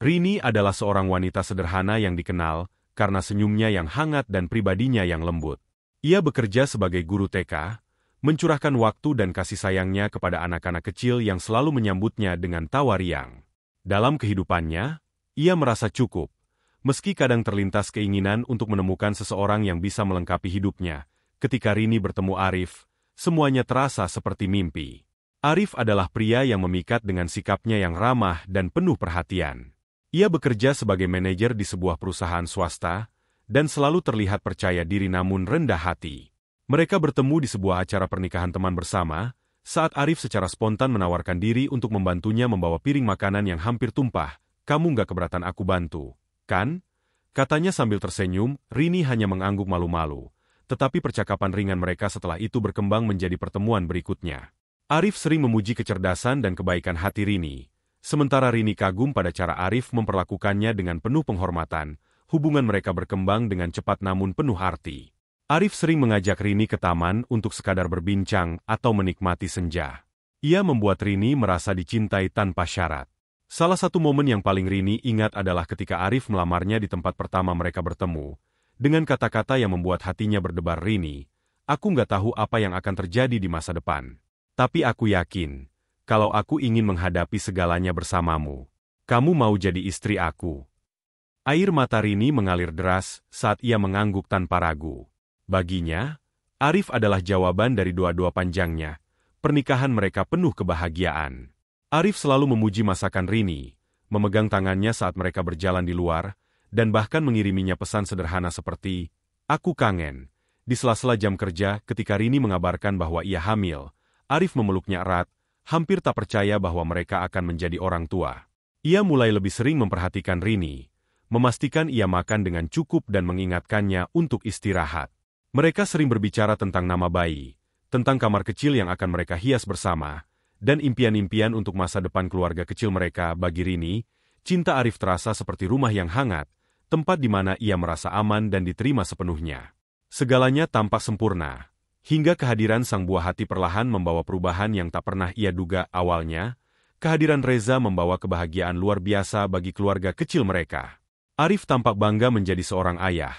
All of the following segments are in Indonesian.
Rini adalah seorang wanita sederhana yang dikenal karena senyumnya yang hangat dan pribadinya yang lembut. Ia bekerja sebagai guru TK, mencurahkan waktu dan kasih sayangnya kepada anak-anak kecil yang selalu menyambutnya dengan tawa riang. Dalam kehidupannya, ia merasa cukup, meski kadang terlintas keinginan untuk menemukan seseorang yang bisa melengkapi hidupnya. Ketika Rini bertemu Arif, semuanya terasa seperti mimpi. Arif adalah pria yang memikat dengan sikapnya yang ramah dan penuh perhatian. Ia bekerja sebagai manajer di sebuah perusahaan swasta, dan selalu terlihat percaya diri namun rendah hati. Mereka bertemu di sebuah acara pernikahan teman bersama, saat Arif secara spontan menawarkan diri untuk membantunya membawa piring makanan yang hampir tumpah. "Kamu nggak keberatan aku bantu, kan?" Katanya sambil tersenyum. Rini hanya mengangguk malu-malu. Tetapi percakapan ringan mereka setelah itu berkembang menjadi pertemuan berikutnya. Arif sering memuji kecerdasan dan kebaikan hati Rini. Sementara Rini kagum pada cara Arif memperlakukannya dengan penuh penghormatan, hubungan mereka berkembang dengan cepat namun penuh arti. Arif sering mengajak Rini ke taman untuk sekadar berbincang atau menikmati senja. Ia membuat Rini merasa dicintai tanpa syarat. Salah satu momen yang paling Rini ingat adalah ketika Arif melamarnya di tempat pertama mereka bertemu. Dengan kata-kata yang membuat hatinya berdebar, "Rini, aku nggak tahu apa yang akan terjadi di masa depan. Tapi aku yakin, kalau aku ingin menghadapi segalanya bersamamu, kamu mau jadi istri aku." Air mata Rini mengalir deras saat ia mengangguk tanpa ragu. Baginya, Arif adalah jawaban dari doa-doa panjangnya. Pernikahan mereka penuh kebahagiaan. Arif selalu memuji masakan Rini, memegang tangannya saat mereka berjalan di luar, dan bahkan mengiriminya pesan sederhana seperti, "Aku kangen." Di sela-sela jam kerja, ketika Rini mengabarkan bahwa ia hamil, Arif memeluknya erat, hampir tak percaya bahwa mereka akan menjadi orang tua. Ia mulai lebih sering memperhatikan Rini, memastikan ia makan dengan cukup dan mengingatkannya untuk istirahat. Mereka sering berbicara tentang nama bayi, tentang kamar kecil yang akan mereka hias bersama, dan impian-impian untuk masa depan keluarga kecil mereka. Bagi Rini, cinta Arif terasa seperti rumah yang hangat, tempat di mana ia merasa aman dan diterima sepenuhnya. Segalanya tampak sempurna, hingga kehadiran sang buah hati perlahan membawa perubahan yang tak pernah ia duga awalnya. Kehadiran Reza membawa kebahagiaan luar biasa bagi keluarga kecil mereka. Arif tampak bangga menjadi seorang ayah,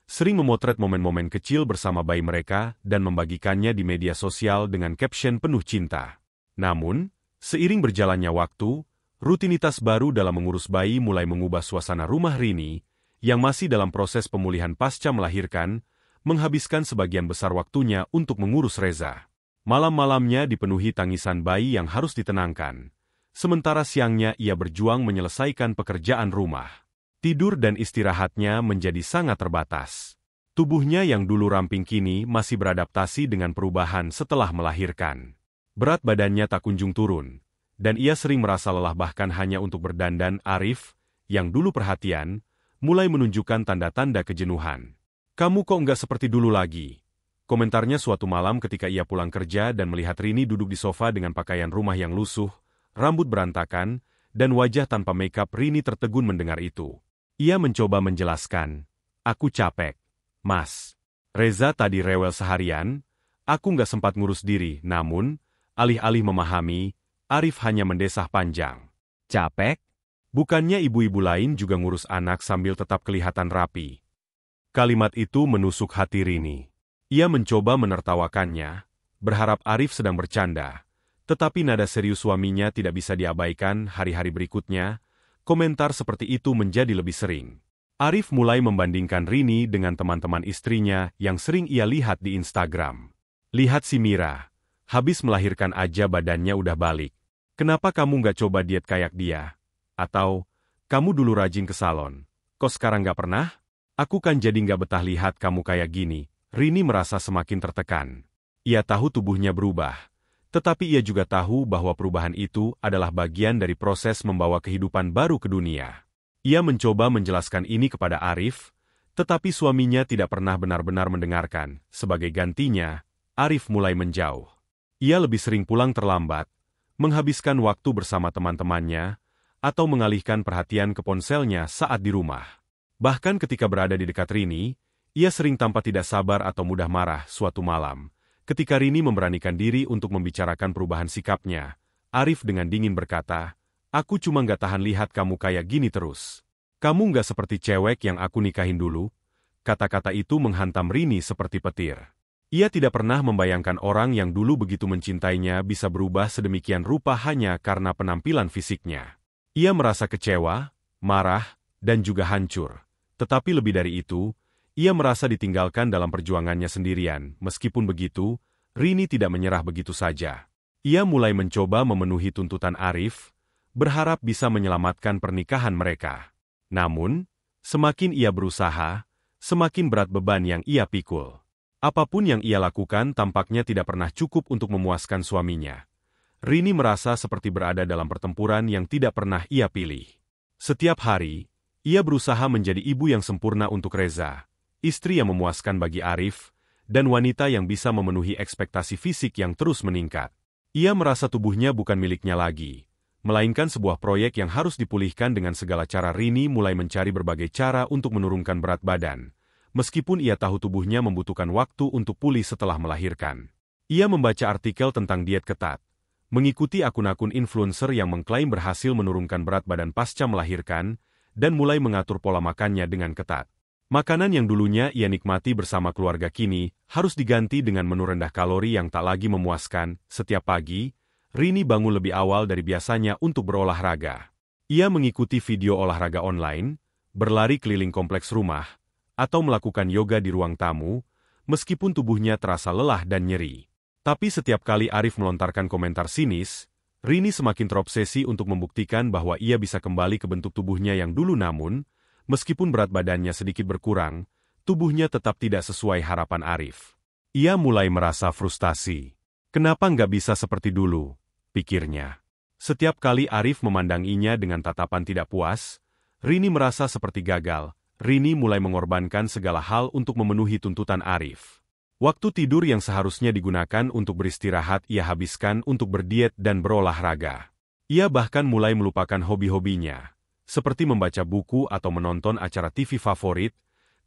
sering memotret momen-momen kecil bersama bayi mereka dan membagikannya di media sosial dengan caption penuh cinta. Namun, seiring berjalannya waktu, rutinitas baru dalam mengurus bayi mulai mengubah suasana rumah Rini, yang masih dalam proses pemulihan pasca melahirkan, menghabiskan sebagian besar waktunya untuk mengurus Reza. Malam-malamnya dipenuhi tangisan bayi yang harus ditenangkan, sementara siangnya ia berjuang menyelesaikan pekerjaan rumah. Tidur dan istirahatnya menjadi sangat terbatas. Tubuhnya yang dulu ramping kini masih beradaptasi dengan perubahan setelah melahirkan. Berat badannya tak kunjung turun, dan ia sering merasa lelah bahkan hanya untuk berdandan. Arif, yang dulu perhatian, mulai menunjukkan tanda-tanda kejenuhan. "Kamu kok nggak seperti dulu lagi?" Komentarnya suatu malam ketika ia pulang kerja dan melihat Rini duduk di sofa dengan pakaian rumah yang lusuh, rambut berantakan, dan wajah tanpa makeup. Rini tertegun mendengar itu. Ia mencoba menjelaskan, "Aku capek, Mas. Reza tadi rewel seharian, aku nggak sempat ngurus diri." Namun, alih-alih memahami, Arif hanya mendesah panjang. "Capek? Bukannya ibu-ibu lain juga ngurus anak sambil tetap kelihatan rapi?" Kalimat itu menusuk hati Rini. Ia mencoba menertawakannya, berharap Arif sedang bercanda. Tetapi nada serius suaminya tidak bisa diabaikan. Hari-hari berikutnya, komentar seperti itu menjadi lebih sering. Arif mulai membandingkan Rini dengan teman-teman istrinya yang sering ia lihat di Instagram. "Lihat si Mira, habis melahirkan aja badannya udah balik. Kenapa kamu nggak coba diet kayak dia? Atau, kamu dulu rajin ke salon, kok sekarang nggak pernah? Aku kan jadi nggak betah lihat kamu kayak gini." Rini merasa semakin tertekan. Ia tahu tubuhnya berubah, tetapi ia juga tahu bahwa perubahan itu adalah bagian dari proses membawa kehidupan baru ke dunia. Ia mencoba menjelaskan ini kepada Arif, tetapi suaminya tidak pernah benar-benar mendengarkan. Sebagai gantinya, Arif mulai menjauh. Ia lebih sering pulang terlambat, menghabiskan waktu bersama teman-temannya, atau mengalihkan perhatian ke ponselnya saat di rumah. Bahkan ketika berada di dekat Rini, ia sering tampak tidak sabar atau mudah marah. Suatu malam, ketika Rini memberanikan diri untuk membicarakan perubahan sikapnya, Arif dengan dingin berkata, Aku cuma nggak tahan lihat kamu kayak gini terus. Kamu nggak seperti cewek yang aku nikahin dulu. Kata-kata itu menghantam Rini seperti petir. Ia tidak pernah membayangkan orang yang dulu begitu mencintainya bisa berubah sedemikian rupa hanya karena penampilan fisiknya. Ia merasa kecewa, marah, dan juga hancur. Tetapi lebih dari itu, ia merasa ditinggalkan dalam perjuangannya sendirian. Meskipun begitu, Rini tidak menyerah begitu saja. Ia mulai mencoba memenuhi tuntutan Arif, berharap bisa menyelamatkan pernikahan mereka. Namun, semakin ia berusaha, semakin berat beban yang ia pikul. Apapun yang ia lakukan tampaknya tidak pernah cukup untuk memuaskan suaminya. Rini merasa seperti berada dalam pertempuran yang tidak pernah ia pilih. Setiap hari, ia berusaha menjadi ibu yang sempurna untuk Reza, istri yang memuaskan bagi Arif, dan wanita yang bisa memenuhi ekspektasi fisik yang terus meningkat. Ia merasa tubuhnya bukan miliknya lagi, melainkan sebuah proyek yang harus dipulihkan dengan segala cara. Rini mulai mencari berbagai cara untuk menurunkan berat badan, meskipun ia tahu tubuhnya membutuhkan waktu untuk pulih setelah melahirkan. Ia membaca artikel tentang diet ketat, mengikuti akun-akun influencer yang mengklaim berhasil menurunkan berat badan pasca melahirkan, dan mulai mengatur pola makannya dengan ketat. Makanan yang dulunya ia nikmati bersama keluarga kini harus diganti dengan menu rendah kalori yang tak lagi memuaskan. Setiap pagi, Rini bangun lebih awal dari biasanya untuk berolahraga. Ia mengikuti video olahraga online, berlari keliling kompleks rumah, atau melakukan yoga di ruang tamu, meskipun tubuhnya terasa lelah dan nyeri. Tapi setiap kali Arif melontarkan komentar sinis, Rini semakin terobsesi untuk membuktikan bahwa ia bisa kembali ke bentuk tubuhnya yang dulu. Namun, meskipun berat badannya sedikit berkurang, tubuhnya tetap tidak sesuai harapan Arif. Ia mulai merasa frustasi. Kenapa nggak bisa seperti dulu? Pikirnya. Setiap kali Arif memandanginya dengan tatapan tidak puas, Rini merasa seperti gagal. Rini mulai mengorbankan segala hal untuk memenuhi tuntutan Arif. Waktu tidur yang seharusnya digunakan untuk beristirahat ia habiskan untuk berdiet dan berolahraga. Ia bahkan mulai melupakan hobi-hobinya, seperti membaca buku atau menonton acara TV favorit,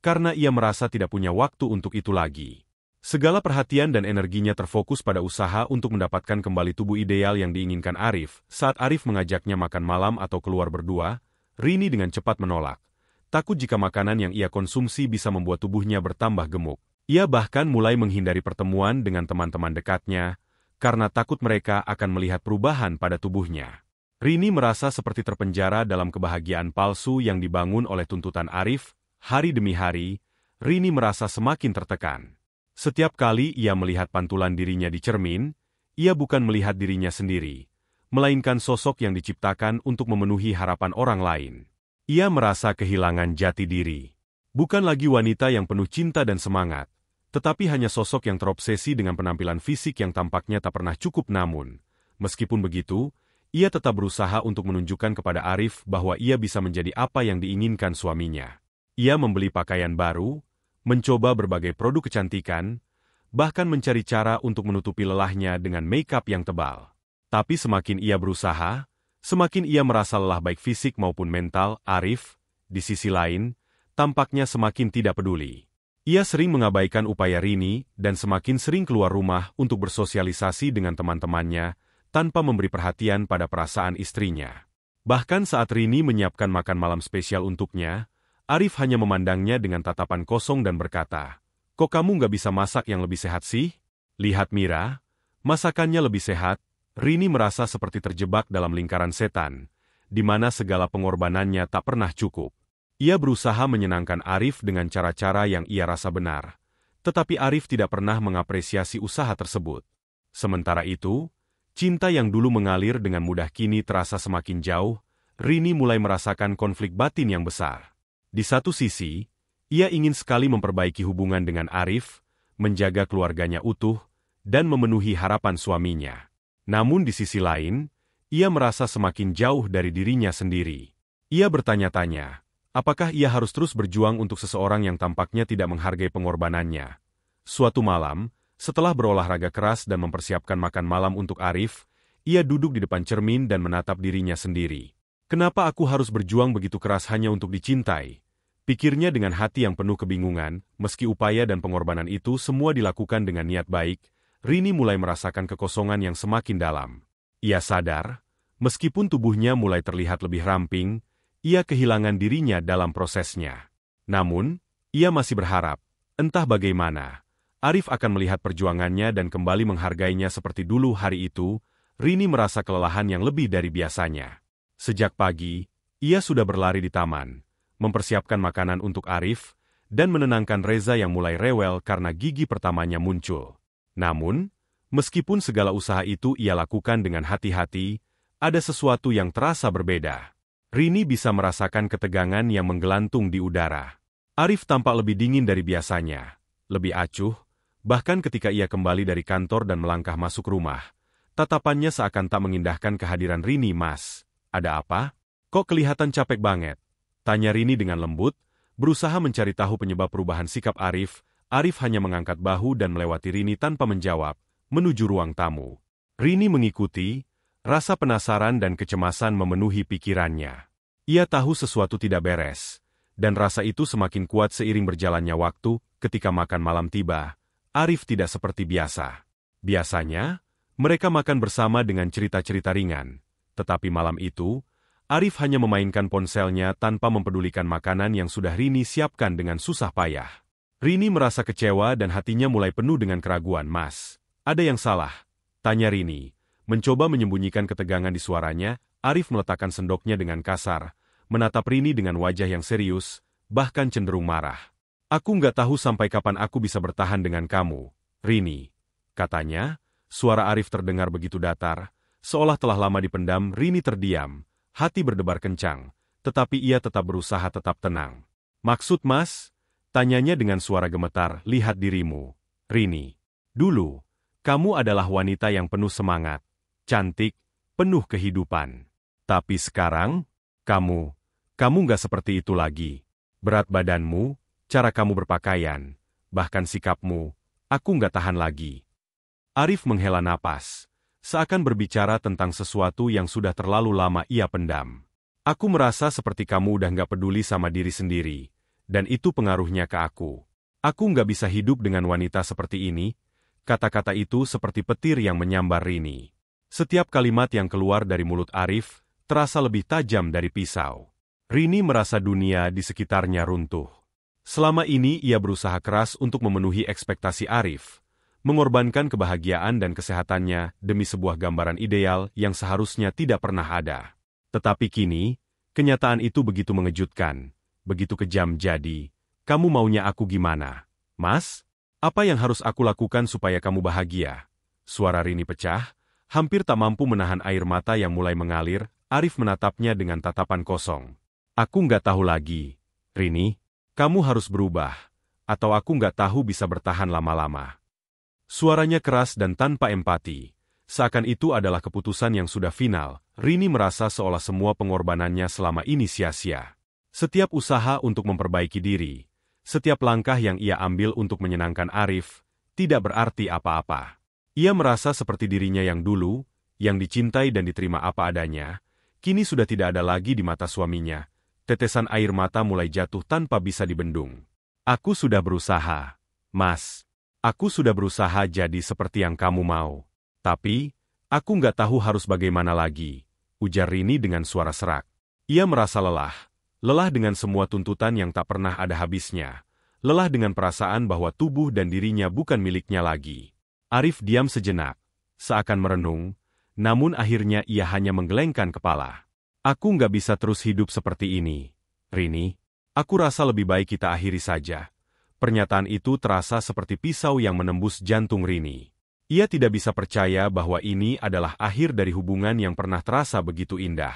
karena ia merasa tidak punya waktu untuk itu lagi. Segala perhatian dan energinya terfokus pada usaha untuk mendapatkan kembali tubuh ideal yang diinginkan Arif. Saat Arif mengajaknya makan malam atau keluar berdua, Rini dengan cepat menolak. Takut jika makanan yang ia konsumsi bisa membuat tubuhnya bertambah gemuk. Ia bahkan mulai menghindari pertemuan dengan teman-teman dekatnya, karena takut mereka akan melihat perubahan pada tubuhnya. Rini merasa seperti terpenjara dalam kebahagiaan palsu yang dibangun oleh tuntutan Arif. Hari demi hari, Rini merasa semakin tertekan. Setiap kali ia melihat pantulan dirinya di cermin, ia bukan melihat dirinya sendiri, melainkan sosok yang diciptakan untuk memenuhi harapan orang lain. Ia merasa kehilangan jati diri. Bukan lagi wanita yang penuh cinta dan semangat, tetapi hanya sosok yang terobsesi dengan penampilan fisik yang tampaknya tak pernah cukup. Namun, meskipun begitu, ia tetap berusaha untuk menunjukkan kepada Arif bahwa ia bisa menjadi apa yang diinginkan suaminya. Ia membeli pakaian baru, mencoba berbagai produk kecantikan, bahkan mencari cara untuk menutupi lelahnya dengan make-up yang tebal. Tapi semakin ia berusaha, semakin ia merasa lelah baik fisik maupun mental. Arif, di sisi lain, tampaknya semakin tidak peduli. Ia sering mengabaikan upaya Rini dan semakin sering keluar rumah untuk bersosialisasi dengan teman-temannya, tanpa memberi perhatian pada perasaan istrinya. Bahkan saat Rini menyiapkan makan malam spesial untuknya, Arif hanya memandangnya dengan tatapan kosong dan berkata, "Kok kamu nggak bisa masak yang lebih sehat sih? Lihat Mira, masakannya lebih sehat." Rini merasa seperti terjebak dalam lingkaran setan, di mana segala pengorbanannya tak pernah cukup. Ia berusaha menyenangkan Arif dengan cara-cara yang ia rasa benar, tetapi Arif tidak pernah mengapresiasi usaha tersebut. Sementara itu, cinta yang dulu mengalir dengan mudah kini terasa semakin jauh. Rini mulai merasakan konflik batin yang besar. Di satu sisi, ia ingin sekali memperbaiki hubungan dengan Arif, menjaga keluarganya utuh, dan memenuhi harapan suaminya. Namun di sisi lain, ia merasa semakin jauh dari dirinya sendiri. Ia bertanya-tanya, apakah ia harus terus berjuang untuk seseorang yang tampaknya tidak menghargai pengorbanannya? Suatu malam, setelah berolahraga keras dan mempersiapkan makan malam untuk Arif, ia duduk di depan cermin dan menatap dirinya sendiri. Kenapa aku harus berjuang begitu keras hanya untuk dicintai? Pikirnya dengan hati yang penuh kebingungan. Meski upaya dan pengorbanan itu semua dilakukan dengan niat baik, Rini mulai merasakan kekosongan yang semakin dalam. Ia sadar, Meskipun tubuhnya mulai terlihat lebih ramping, ia kehilangan dirinya dalam prosesnya. Namun, ia masih berharap, entah bagaimana, Arif akan melihat perjuangannya dan kembali menghargainya seperti dulu hari itu. Rini merasa kelelahan yang lebih dari biasanya. Sejak pagi, ia sudah berlari di taman, mempersiapkan makanan untuk Arif, dan menenangkan Reza yang mulai rewel karena gigi pertamanya muncul. Namun, meskipun segala usaha itu ia lakukan dengan hati-hati, ada sesuatu yang terasa berbeda. Rini bisa merasakan ketegangan yang menggelantung di udara. Arif tampak lebih dingin dari biasanya, lebih acuh, bahkan ketika ia kembali dari kantor dan melangkah masuk rumah. Tatapannya seakan tak mengindahkan kehadiran Rini. "Mas, ada apa? Kok kelihatan capek banget?" tanya Rini dengan lembut, berusaha mencari tahu penyebab perubahan sikap Arif. Arif hanya mengangkat bahu dan melewati Rini tanpa menjawab, menuju ruang tamu. Rini mengikuti, rasa penasaran dan kecemasan memenuhi pikirannya. Ia tahu sesuatu tidak beres, dan rasa itu semakin kuat seiring berjalannya waktu. Ketika makan malam tiba, Arif tidak seperti biasa. Biasanya, mereka makan bersama dengan cerita-cerita ringan, tetapi malam itu, Arif hanya memainkan ponselnya tanpa mempedulikan makanan yang sudah Rini siapkan dengan susah payah. Rini merasa kecewa dan hatinya mulai penuh dengan keraguan. "Mas, ada yang salah?" tanya Rini. Mencoba menyembunyikan ketegangan di suaranya, Arif meletakkan sendoknya dengan kasar, menatap Rini dengan wajah yang serius, bahkan cenderung marah. "Aku nggak tahu sampai kapan aku bisa bertahan dengan kamu, Rini," katanya. Suara Arif terdengar begitu datar, seolah telah lama dipendam. Rini terdiam, hati berdebar kencang, tetapi ia tetap berusaha tetap tenang. "Maksud Mas?" tanyanya dengan suara gemetar. "Lihat dirimu, Rini. Dulu, kamu adalah wanita yang penuh semangat, cantik, penuh kehidupan. Tapi sekarang, kamu nggak seperti itu lagi. Berat badanmu, cara kamu berpakaian, bahkan sikapmu, aku nggak tahan lagi." Arif menghela napas, seakan berbicara tentang sesuatu yang sudah terlalu lama ia pendam. "Aku merasa seperti kamu udah nggak peduli sama diri sendiri, dan itu pengaruhnya ke aku. Aku nggak bisa hidup dengan wanita seperti ini." Kata-kata itu seperti petir yang menyambar Rini. Setiap kalimat yang keluar dari mulut Arif terasa lebih tajam dari pisau. Rini merasa dunia di sekitarnya runtuh. Selama ini ia berusaha keras untuk memenuhi ekspektasi Arif, mengorbankan kebahagiaan dan kesehatannya demi sebuah gambaran ideal yang seharusnya tidak pernah ada. Tetapi kini, kenyataan itu begitu mengejutkan, begitu kejam. "Jadi, kamu maunya aku gimana, Mas? Apa yang harus aku lakukan supaya kamu bahagia?" Suara Rini pecah, hampir tak mampu menahan air mata yang mulai mengalir. Arif menatapnya dengan tatapan kosong. "Aku nggak tahu lagi, Rini. Kamu harus berubah, atau aku nggak tahu bisa bertahan lama-lama." Suaranya keras dan tanpa empati, seakan itu adalah keputusan yang sudah final. Rini merasa seolah semua pengorbanannya selama ini sia-sia. Setiap usaha untuk memperbaiki diri, setiap langkah yang ia ambil untuk menyenangkan Arif, tidak berarti apa-apa. Ia merasa seperti dirinya yang dulu, yang dicintai dan diterima apa adanya, kini sudah tidak ada lagi di mata suaminya. Tetesan air mata mulai jatuh tanpa bisa dibendung. "Aku sudah berusaha, Mas. Aku sudah berusaha jadi seperti yang kamu mau. Tapi, aku nggak tahu harus bagaimana lagi," ujar Rini dengan suara serak. Ia merasa lelah dengan semua tuntutan yang tak pernah ada habisnya, lelah dengan perasaan bahwa tubuh dan dirinya bukan miliknya lagi. Arif diam sejenak, seakan merenung, namun akhirnya ia hanya menggelengkan kepala. "Aku nggak bisa terus hidup seperti ini, Rini. Aku rasa lebih baik kita akhiri saja." Pernyataan itu terasa seperti pisau yang menembus jantung Rini. Ia tidak bisa percaya bahwa ini adalah akhir dari hubungan yang pernah terasa begitu indah.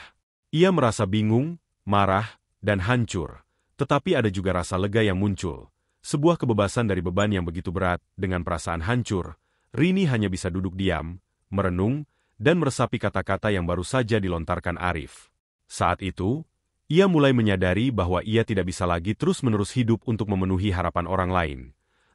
Ia merasa bingung, marah, dan hancur. Tetapi ada juga rasa lega yang muncul. Sebuah kebebasan dari beban yang begitu berat. Dengan perasaan hancur, Rini hanya bisa duduk diam, merenung, dan meresapi kata-kata yang baru saja dilontarkan Arif. Saat itu, ia mulai menyadari bahwa ia tidak bisa lagi terus-menerus hidup untuk memenuhi harapan orang lain,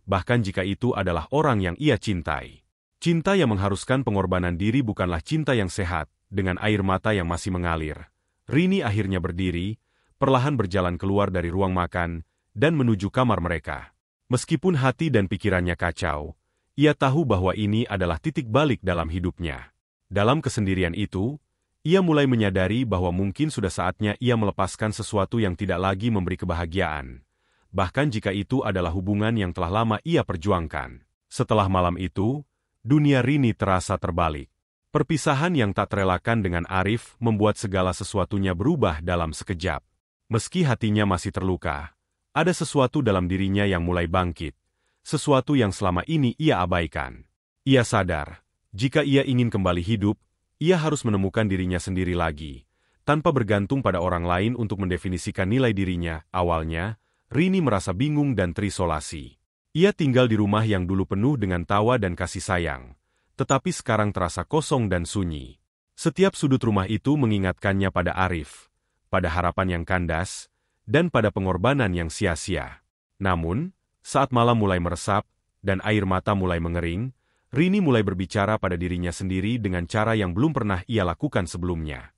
bahkan jika itu adalah orang yang ia cintai. Cinta yang mengharuskan pengorbanan diri bukanlah cinta yang sehat. Dengan air mata yang masih mengalir, Rini akhirnya berdiri, perlahan berjalan keluar dari ruang makan, dan menuju kamar mereka. Meskipun hati dan pikirannya kacau, ia tahu bahwa ini adalah titik balik dalam hidupnya. Dalam kesendirian itu, Ia mulai menyadari bahwa mungkin sudah saatnya ia melepaskan sesuatu yang tidak lagi memberi kebahagiaan. Bahkan jika itu adalah hubungan yang telah lama ia perjuangkan. Setelah malam itu, dunia Rini terasa terbalik. Perpisahan yang tak terelakkan dengan Arif membuat segala sesuatunya berubah dalam sekejap. Meski hatinya masih terluka, ada sesuatu dalam dirinya yang mulai bangkit. Sesuatu yang selama ini ia abaikan. Ia sadar, jika ia ingin kembali hidup, ia harus menemukan dirinya sendiri lagi, tanpa bergantung pada orang lain untuk mendefinisikan nilai dirinya. Awalnya, Rini merasa bingung dan terisolasi. Ia tinggal di rumah yang dulu penuh dengan tawa dan kasih sayang, tetapi sekarang terasa kosong dan sunyi. Setiap sudut rumah itu mengingatkannya pada Arif, pada harapan yang kandas, dan pada pengorbanan yang sia-sia. Namun, saat malam mulai meresap, dan air mata mulai mengering, Rini mulai berbicara pada dirinya sendiri dengan cara yang belum pernah ia lakukan sebelumnya.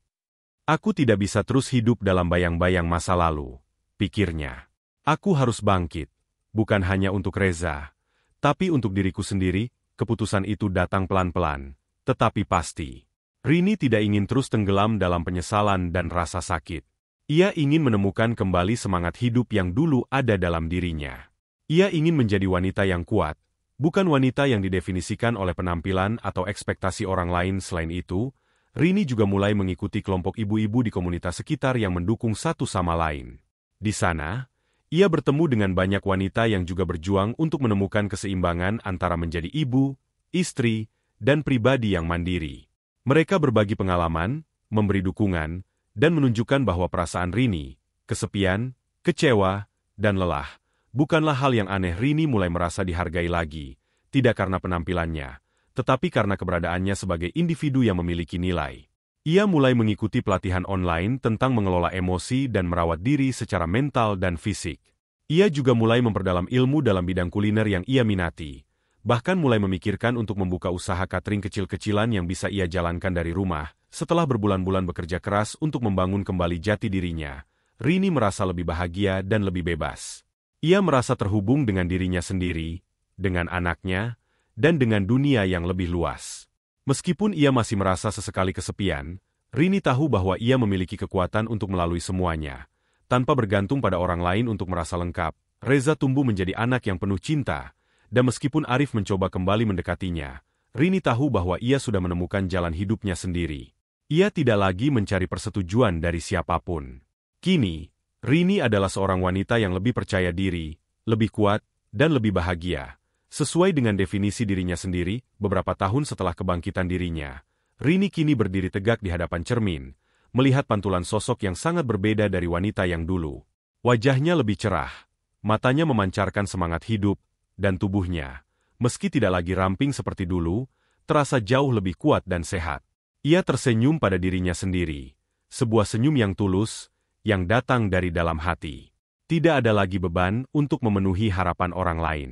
Aku tidak bisa terus hidup dalam bayang-bayang masa lalu, pikirnya. Aku harus bangkit, bukan hanya untuk Reza, tapi untuk diriku sendiri. Keputusan itu datang pelan-pelan, tetapi pasti. Rini tidak ingin terus tenggelam dalam penyesalan dan rasa sakit. Ia ingin menemukan kembali semangat hidup yang dulu ada dalam dirinya. Ia ingin menjadi wanita yang kuat, bukan wanita yang didefinisikan oleh penampilan atau ekspektasi orang lain. Selain itu, Rini juga mulai mengikuti kelompok ibu-ibu di komunitas sekitar yang mendukung satu sama lain. Di sana, ia bertemu dengan banyak wanita yang juga berjuang untuk menemukan keseimbangan antara menjadi ibu, istri, dan pribadi yang mandiri. Mereka berbagi pengalaman, memberi dukungan, dan menunjukkan bahwa perasaan Rini, kesepian, kecewa, dan lelah, bukanlah hal yang aneh. Rini mulai merasa dihargai lagi, tidak karena penampilannya, tetapi karena keberadaannya sebagai individu yang memiliki nilai. Ia mulai mengikuti pelatihan online tentang mengelola emosi dan merawat diri secara mental dan fisik. Ia juga mulai memperdalam ilmu dalam bidang kuliner yang ia minati, bahkan mulai memikirkan untuk membuka usaha catering kecil-kecilan yang bisa ia jalankan dari rumah. Setelah berbulan-bulan bekerja keras untuk membangun kembali jati dirinya, Rini merasa lebih bahagia dan lebih bebas. Ia merasa terhubung dengan dirinya sendiri, dengan anaknya, dan dengan dunia yang lebih luas. Meskipun ia masih merasa sesekali kesepian, Rini tahu bahwa ia memiliki kekuatan untuk melalui semuanya. Tanpa bergantung pada orang lain untuk merasa lengkap, Reza tumbuh menjadi anak yang penuh cinta, dan meskipun Arif mencoba kembali mendekatinya, Rini tahu bahwa ia sudah menemukan jalan hidupnya sendiri. Ia tidak lagi mencari persetujuan dari siapapun. Kini, Rini adalah seorang wanita yang lebih percaya diri, lebih kuat, dan lebih bahagia. Sesuai dengan definisi dirinya sendiri, beberapa tahun setelah kebangkitan dirinya, Rini kini berdiri tegak di hadapan cermin, melihat pantulan sosok yang sangat berbeda dari wanita yang dulu. Wajahnya lebih cerah, matanya memancarkan semangat hidup, dan tubuhnya, meski tidak lagi ramping seperti dulu, terasa jauh lebih kuat dan sehat. Ia tersenyum pada dirinya sendiri, sebuah senyum yang tulus, yang datang dari dalam hati. Tidak ada lagi beban untuk memenuhi harapan orang lain.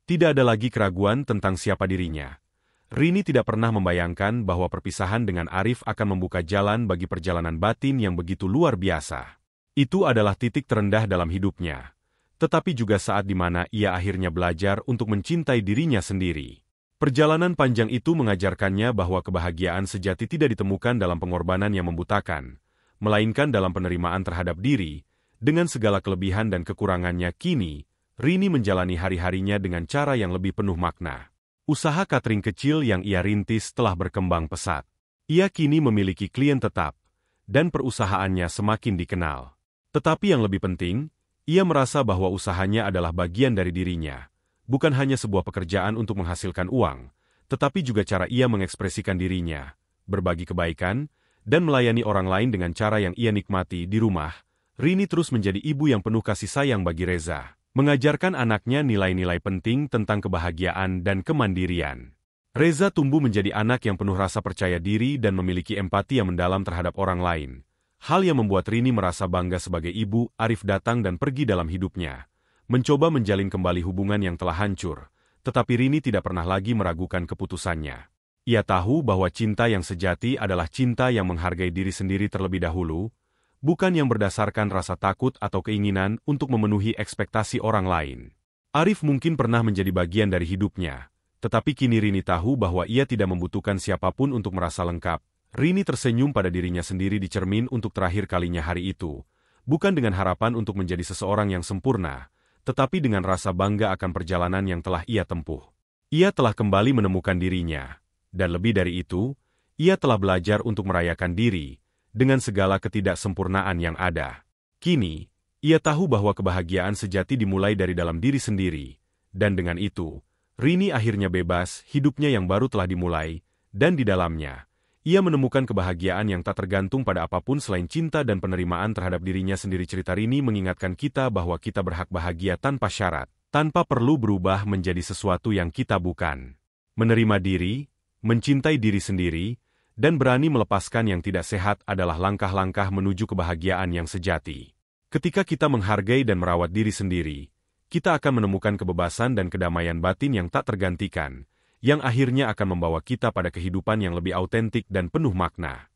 Tidak ada lagi keraguan tentang siapa dirinya. Rini tidak pernah membayangkan bahwa perpisahan dengan Arif akan membuka jalan bagi perjalanan batin yang begitu luar biasa. Itu adalah titik terendah dalam hidupnya, tetapi juga saat di mana ia akhirnya belajar untuk mencintai dirinya sendiri. Perjalanan panjang itu mengajarkannya bahwa kebahagiaan sejati tidak ditemukan dalam pengorbanan yang membutakan, melainkan dalam penerimaan terhadap diri, dengan segala kelebihan dan kekurangannya. Kini, Rini menjalani hari-harinya dengan cara yang lebih penuh makna. Usaha catering kecil yang ia rintis telah berkembang pesat. Ia kini memiliki klien tetap, dan perusahaannya semakin dikenal. Tetapi yang lebih penting, ia merasa bahwa usahanya adalah bagian dari dirinya, bukan hanya sebuah pekerjaan untuk menghasilkan uang, tetapi juga cara ia mengekspresikan dirinya, berbagi kebaikan, dan melayani orang lain dengan cara yang ia nikmati. Di rumah, Rini terus menjadi ibu yang penuh kasih sayang bagi Reza, mengajarkan anaknya nilai-nilai penting tentang kebahagiaan dan kemandirian. Reza tumbuh menjadi anak yang penuh rasa percaya diri dan memiliki empati yang mendalam terhadap orang lain. Hal yang membuat Rini merasa bangga sebagai ibu. Arif datang dan pergi dalam hidupnya, mencoba menjalin kembali hubungan yang telah hancur, tetapi Rini tidak pernah lagi meragukan keputusannya. Ia tahu bahwa cinta yang sejati adalah cinta yang menghargai diri sendiri terlebih dahulu, bukan yang berdasarkan rasa takut atau keinginan untuk memenuhi ekspektasi orang lain. Arif mungkin pernah menjadi bagian dari hidupnya, tetapi kini Rini tahu bahwa ia tidak membutuhkan siapapun untuk merasa lengkap. Rini tersenyum pada dirinya sendiri di cermin untuk terakhir kalinya hari itu, bukan dengan harapan untuk menjadi seseorang yang sempurna, tetapi dengan rasa bangga akan perjalanan yang telah ia tempuh. Ia telah kembali menemukan dirinya, dan lebih dari itu, ia telah belajar untuk merayakan diri, dengan segala ketidaksempurnaan yang ada. Kini, ia tahu bahwa kebahagiaan sejati dimulai dari dalam diri sendiri, dan dengan itu, Rini akhirnya bebas, hidupnya yang baru telah dimulai, dan di dalamnya, ia menemukan kebahagiaan yang tak tergantung pada apapun selain cinta dan penerimaan terhadap dirinya sendiri. Cerita Rini mengingatkan kita bahwa kita berhak bahagia tanpa syarat, tanpa perlu berubah menjadi sesuatu yang kita bukan. Menerima diri, mencintai diri sendiri, dan berani melepaskan yang tidak sehat adalah langkah-langkah menuju kebahagiaan yang sejati. Ketika kita menghargai dan merawat diri sendiri, kita akan menemukan kebebasan dan kedamaian batin yang tak tergantikan, yang akhirnya akan membawa kita pada kehidupan yang lebih autentik dan penuh makna.